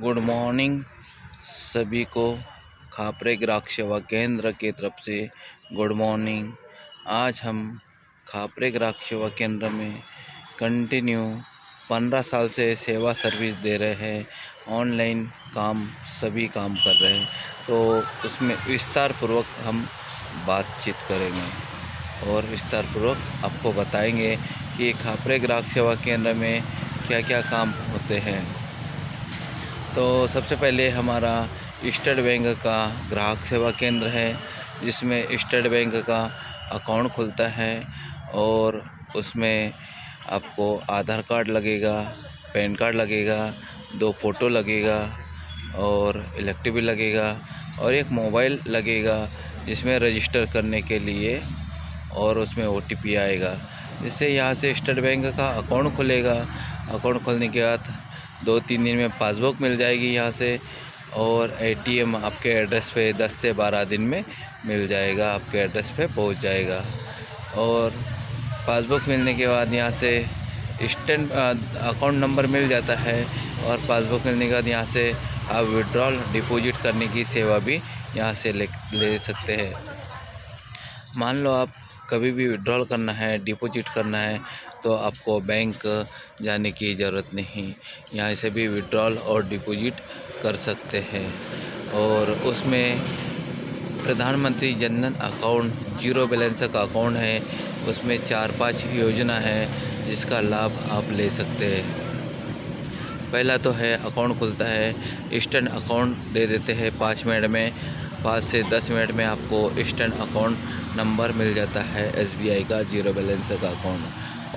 Good morning सभी को। खापरे ग्राहक सेवा केंद्र की तरफ से गुड मॉर्निंग। आज हम खापरे ग्राहक सेवा केंद्र में कंटिन्यू 15 साल से सेवा सर्विस दे रहे हैं। ऑनलाइन काम सभी काम कर रहे हैं, तो उसमें विस्तार पूर्वक हम बातचीत करेंगे और विस्तार पूर्वक आपको बताएंगे कि खापरे ग्राहक सेवा केंद्र में क्या क्या काम होते हैं। तो सबसे पहले हमारा स्टेट बैंक का ग्राहक सेवा केंद्र है, जिसमें स्टेट बैंक का अकाउंट खुलता है और उसमें आपको आधार कार्ड लगेगा, पैन कार्ड लगेगा, 2 फ़ोटो लगेगा और इलेक्ट्रिक बिल लगेगा और एक मोबाइल लगेगा जिसमें रजिस्टर करने के लिए, और उसमें OTP आएगा, जिससे यहाँ से स्टेट बैंक का अकाउंट खुलेगा। अकाउंट खोलने के बाद 2-3 दिन में पासबुक मिल जाएगी यहाँ से, और ATM आपके एड्रेस पे 10 से 12 दिन में मिल जाएगा, आपके एड्रेस पे पहुँच जाएगा। और पासबुक मिलने के बाद यहाँ से स्टेट अकाउंट नंबर मिल जाता है, और पासबुक मिलने के बाद यहाँ से आप विड्रॉल डिपॉजिट करने की सेवा भी यहाँ से ले सकते हैं। मान लो आप कभी भी विड्रॉल करना है, डिपॉजिट करना है, तो आपको बैंक जाने की ज़रूरत नहीं, यहाँ से भी विड्रॉल और डिपॉजिट कर सकते हैं। और उसमें प्रधानमंत्री जनधन अकाउंट जीरो बैलेंस का अकाउंट है, उसमें 4-5 योजना है जिसका लाभ आप ले सकते हैं। पहला तो है अकाउंट खुलता है, इंस्टेंट अकाउंट दे देते हैं 5 मिनट में, 5 से 10 मिनट में आपको इंस्टेंट अकाउंट नंबर मिल जाता है SBI का जीरो बैलेंस का अकाउंट।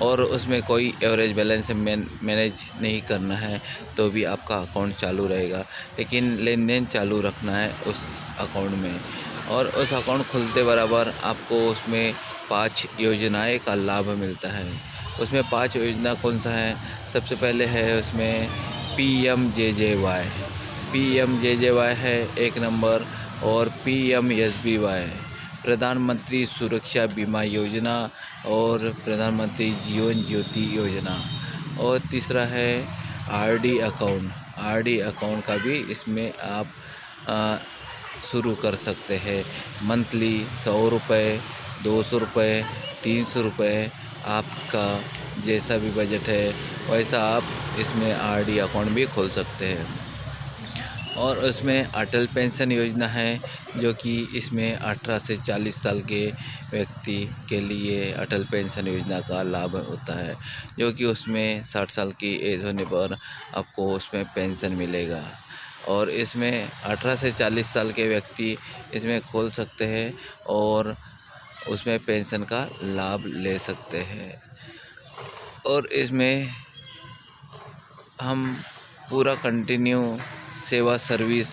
और उसमें कोई एवरेज बैलेंस मैनेज नहीं करना है तो भी आपका अकाउंट चालू रहेगा, लेकिन लेन देन चालू रखना है उस अकाउंट में। और उस अकाउंट खुलते बराबर आपको उसमें 5 योजनाएं का लाभ मिलता है। उसमें 5 योजना कौन सा है? सबसे पहले है उसमें PMJJY है 1 नंबर, और PMSBY प्रधानमंत्री सुरक्षा बीमा योजना, और प्रधानमंत्री जीवन ज्योति योजना। और तीसरा है RD अकाउंट का भी इसमें आप शुरू कर सकते हैं। मंथली 100 रुपये, 200 रुपये, 300 रुपये, आपका जैसा भी बजट है वैसा आप इसमें RD अकाउंट भी खोल सकते हैं। और उसमें अटल पेंशन योजना है, जो कि इसमें 18 से 40 साल के व्यक्ति के लिए अटल पेंशन योजना का लाभ होता है, जो कि उसमें 60 साल की एज होने पर आपको उसमें पेंशन मिलेगा। और इसमें 18 से 40 साल के व्यक्ति इसमें खोल सकते हैं और उसमें पेंशन का लाभ ले सकते हैं। और इसमें हम पूरा कंटिन्यू सेवा सर्विस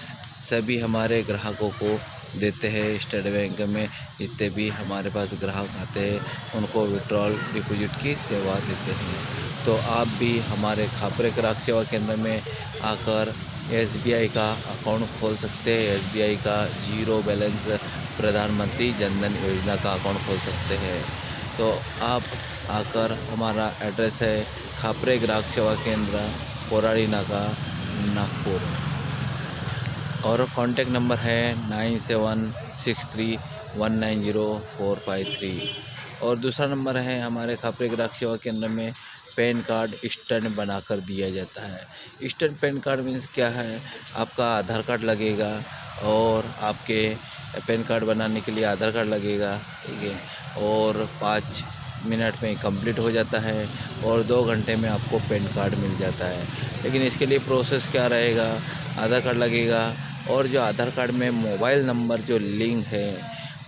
सभी हमारे ग्राहकों को देते हैं। स्टेट बैंक में जितने भी हमारे पास ग्राहक आते हैं उनको विड्रॉल डिपॉजिट की सेवा देते हैं। तो आप भी हमारे खापरे ग्राहक सेवा केंद्र में आकर SBI का अकाउंट खोल सकते हैं। SBI का जीरो बैलेंस प्रधानमंत्री जनधन योजना का अकाउंट खोल सकते हैं। तो आप आकर, हमारा एड्रेस है खापरे ग्राहक सेवा केंद्र, कोराड़ी नाका, नागपुर, और कॉन्टैक्ट नंबर है 9763190453। और दूसरा नंबर है हमारे खापरे ग्राहक सेवा केंद्र में पैन कार्ड स्टैंड बनाकर दिया जाता है। स्टैंड पैन कार्ड मीन्स क्या है? आपका आधार कार्ड लगेगा, और आपके पैन कार्ड बनाने के लिए आधार कार्ड लगेगा, ठीक है, और 5 मिनट में कंप्लीट हो जाता है, और 2 घंटे में आपको पैन कार्ड मिल जाता है। लेकिन इसके लिए प्रोसेस क्या रहेगा? आधार कार्ड लगेगा, और जो आधार कार्ड में मोबाइल नंबर जो लिंक है,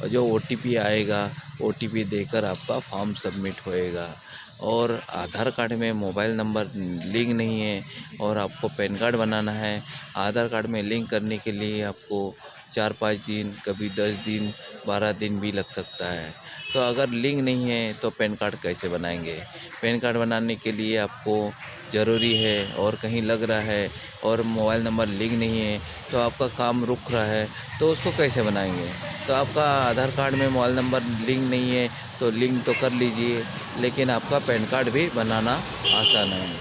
और जो OTP आएगा, OTP देकर आपका फॉर्म सबमिट होएगा। और आधार कार्ड में मोबाइल नंबर लिंक नहीं है और आपको पैन कार्ड बनाना है, आधार कार्ड में लिंक करने के लिए आपको 4-5 दिन, कभी 10 दिन, 12 दिन भी लग सकता है। तो अगर लिंक नहीं है तो पैन कार्ड कैसे बनाएंगे? पैन कार्ड बनाने के लिए आपको ज़रूरी है और कहीं लग रहा है और मोबाइल नंबर लिंक नहीं है, तो आपका काम रुक रहा है, तो उसको कैसे बनाएंगे? तो आपका आधार कार्ड में मोबाइल नंबर लिंक नहीं है तो लिंक तो कर लीजिए, लेकिन आपका पैन कार्ड भी बनाना आसान है।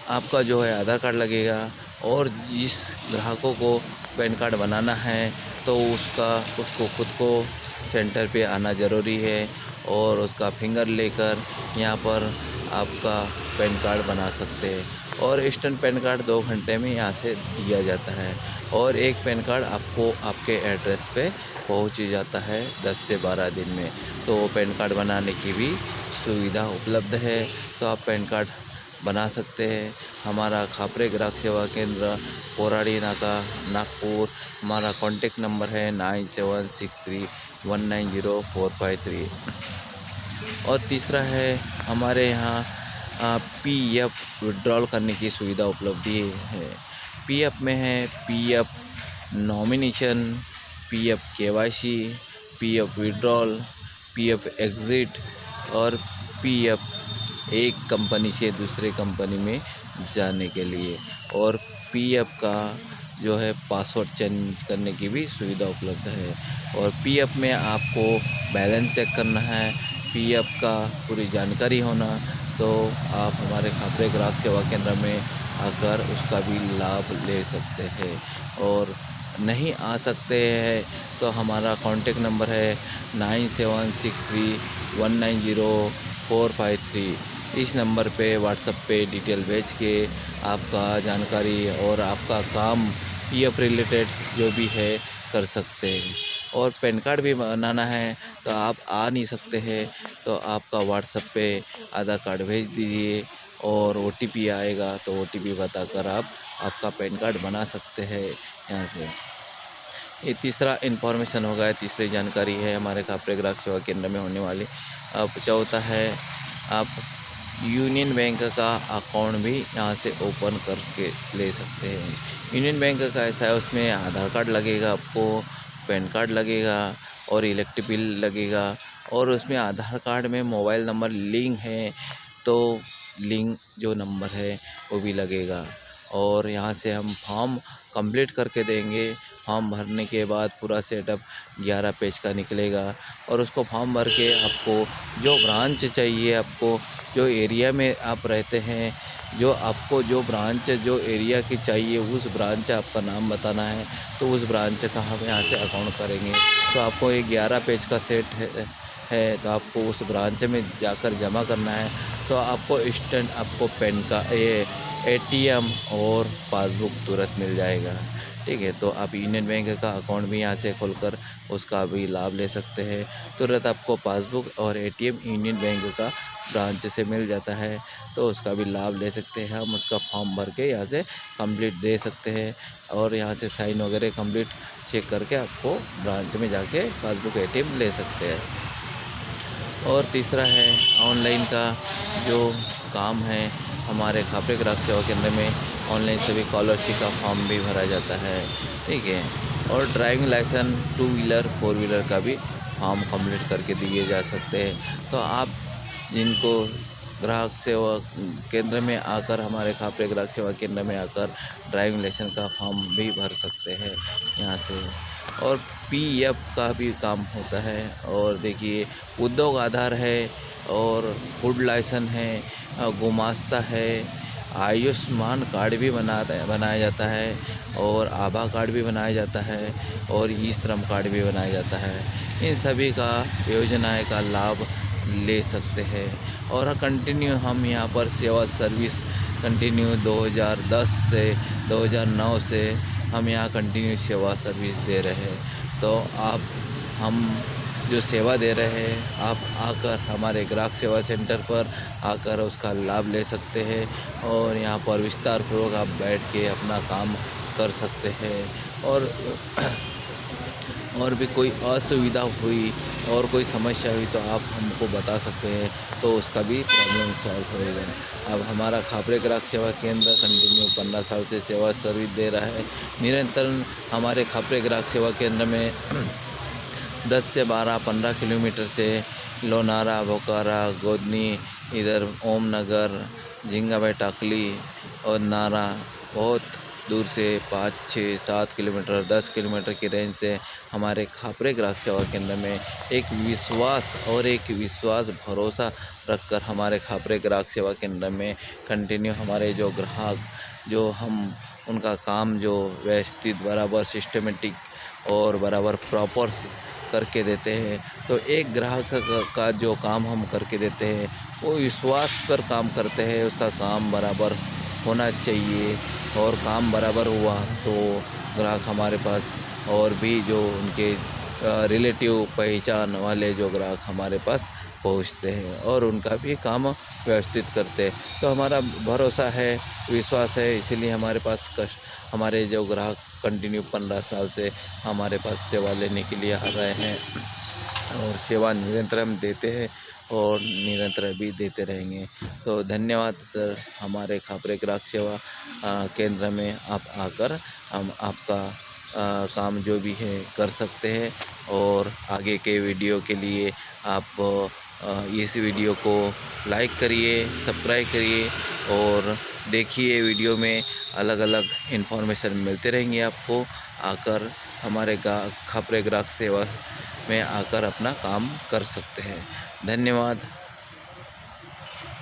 आपका जो है आधार कार्ड लगेगा, और जिस ग्राहकों को पैन कार्ड बनाना है तो उसको खुद को सेंटर पे आना ज़रूरी है और उसका फिंगर लेकर यहाँ पर आपका पैन कार्ड बना सकते हैं। और इंस्टेंट पैन कार्ड 2 घंटे में यहाँ से दिया जाता है और एक पैन कार्ड आपको आपके एड्रेस पे पहुँच जाता है 10 से 12 दिन में। तो पैन कार्ड बनाने की भी सुविधा उपलब्ध है, तो आप पैन कार्ड बना सकते हैं। हमारा खापरे ग्राहक सेवा केंद्र कोराड़ी नाका नागपुर। हमारा कॉन्टेक्ट नंबर है 9763190453। और तीसरा है हमारे यहाँ पीएफ विड्रॉल करने की सुविधा उपलब्ध है। पीएफ में है PF nomination, PF KYC, PF withdrawal, PF exit और पीएफ एक कंपनी से दूसरे कंपनी में जाने के लिए। और पीएफ का जो है पासवर्ड चेंज करने की भी सुविधा उपलब्ध है। और पीएफ में आपको बैलेंस चेक करना है, पीएफ का पूरी जानकारी होना, तो आप हमारे खापरे ग्राहक सेवा केंद्र में आकर उसका भी लाभ ले सकते हैं। और नहीं आ सकते हैं तो हमारा कॉन्टेक्ट नंबर है 9763190453। इस नंबर पे व्हाट्सएप पे डिटेल भेज के आपका जानकारी और आपका काम पीएफ रिलेटेड जो भी है कर सकते हैं। और पैन कार्ड भी बनाना है तो आप आ नहीं सकते हैं तो आपका व्हाट्सएप पे आधार कार्ड भेज दीजिए और ओटीपी आएगा तो ओटीपी बताकर आप आपका पैन कार्ड बना सकते हैं यहाँ से। ये तीसरा इन्फॉर्मेशन होगा, तीसरी जानकारी है हमारे खापरे ग्राहक सेवा केंद्र में होने वाली। अब चौथा है आप यूनियन बैंक का अकाउंट भी यहाँ से ओपन करके ले सकते हैं। यूनियन बैंक का ऐसा है, उसमें आधार कार्ड लगेगा, आपको पैन कार्ड लगेगा और इलेक्ट्रिक बिल लगेगा। और उसमें आधार कार्ड में मोबाइल नंबर लिंक है तो लिंक जो नंबर है वो भी लगेगा। और यहाँ से हम फॉर्म कंप्लीट करके देंगे। फॉर्म भरने के बाद पूरा सेटअप 11 पेज का निकलेगा और उसको फॉर्म भर के आपको जो ब्रांच चाहिए, आपको जो एरिया में आप रहते हैं, जो आपको जो ब्रांच जो एरिया की चाहिए उस ब्रांच आपका नाम बताना है, तो उस ब्रांच का हम यहाँ से अकाउंट करेंगे। तो आपको ये 11 पेज का सेट है तो आपको उस ब्रांच में जाकर जमा करना है। तो आपको इंस्टेंट आपको पेन का ये एटीएम और पासबुक तुरंत मिल जाएगा, ठीक है। तो आप यूनियन बैंक का अकाउंट भी यहाँ से खोलकर उसका भी लाभ ले सकते हैं। तुरंत आपको पासबुक और एटीएम यूनियन बैंक का ब्रांच से मिल जाता है तो उसका भी लाभ ले सकते हैं। हम उसका फॉर्म भर के यहाँ से कंप्लीट दे सकते हैं और यहाँ से साइन वगैरह कंप्लीट चेक करके आपको ब्रांच में जाके पासबुक एटीएम ले सकते हैं। और तीसरा है ऑनलाइन का जो काम है, हमारे खापरे ग्राहक सेवा केंद्र में ऑनलाइन सभी स्कॉलरशिप का फॉर्म भी भरा जाता है, ठीक है। और ड्राइविंग लाइसेंस 2 व्हीलर 4 व्हीलर का भी फॉर्म कंप्लीट करके दिए जा सकते हैं। तो आप जिनको ग्राहक सेवा केंद्र में आकर हमारे खापरे ग्राहक सेवा केंद्र में आकर ड्राइविंग लाइसेंस का फॉर्म भी भर सकते हैं यहाँ से। और पीएफ का भी काम होता है। और देखिए उद्योग आधार है और फूड लाइसेंस है, गुमास्ता है, आयुष्मान कार्ड भी बनाया जाता है और आभा कार्ड भी बनाया जाता है और ई श्रम कार्ड भी बनाया जाता है। इन सभी का योजनाएं का लाभ ले सकते हैं। और कंटिन्यू हम यहाँ पर सेवा सर्विस कंटिन्यू 2010 से 2009 से हम यहाँ कंटिन्यू सेवा सर्विस दे रहे हैं। तो हम जो सेवा दे रहे हैं आप आकर हमारे ग्राहक सेवा सेंटर पर आकर उसका लाभ ले सकते हैं और यहाँ पर विस्तारपूर्वक आप बैठ के अपना काम कर सकते हैं। और भी कोई असुविधा हुई और कोई समस्या हुई तो आप हमको बता सकते हैं तो उसका भी प्रॉब्लम सॉल्व होएगा। अब हमारा खापरे ग्राहक सेवा केंद्र कंटिन्यू 15 साल से सेवा सर्विस दे रहा है। निरंतर हमारे खापरे ग्राहक सेवा केंद्र में 10 से 12-15 किलोमीटर से लोनारा, बोकारा, गोदनी, इधर ओम नगर, झिंगाबाई टाकली और नारा बहुत दूर से 5-6-7 किलोमीटर 10 किलोमीटर की रेंज से हमारे खापरे ग्राहक सेवा केंद्र में एक विश्वास भरोसा रखकर हमारे खापरे ग्राहक सेवा केंद्र में कंटिन्यू हमारे जो ग्राहक जो हम उनका काम जो व्यवस्थित बराबर सिस्टमेटिक और बराबर प्रॉपर करके देते हैं। तो एक ग्राहक का जो काम हम करके देते हैं वो विश्वास पर काम करते हैं, उसका काम बराबर होना चाहिए और काम बराबर हुआ तो ग्राहक हमारे पास और भी जो उनके रिलेटिव पहचान वाले जो ग्राहक हमारे पास पहुंचते हैं और उनका भी काम व्यवस्थित करते हैं। तो हमारा भरोसा है, विश्वास है, इसीलिए हमारे पास हमारे जो ग्राहक कंटिन्यू 15 साल से हमारे पास सेवा लेने के लिए आ रहे हैं और सेवा निरंतर हम देते हैं और निरंतर भी देते रहेंगे। तो धन्यवाद सर, हमारे खापरे ग्राहक सेवा केंद्र में आप आकर हम आपका काम जो भी है कर सकते हैं। और आगे के वीडियो के लिए आप इस वीडियो को लाइक करिए, सब्सक्राइब करिए और देखिए। वीडियो में अलग अलग इन्फॉर्मेशन मिलते रहेंगे आपको। आकर हमारे खापरे ग्राहक सेवा में आकर अपना काम कर सकते हैं। धन्यवाद।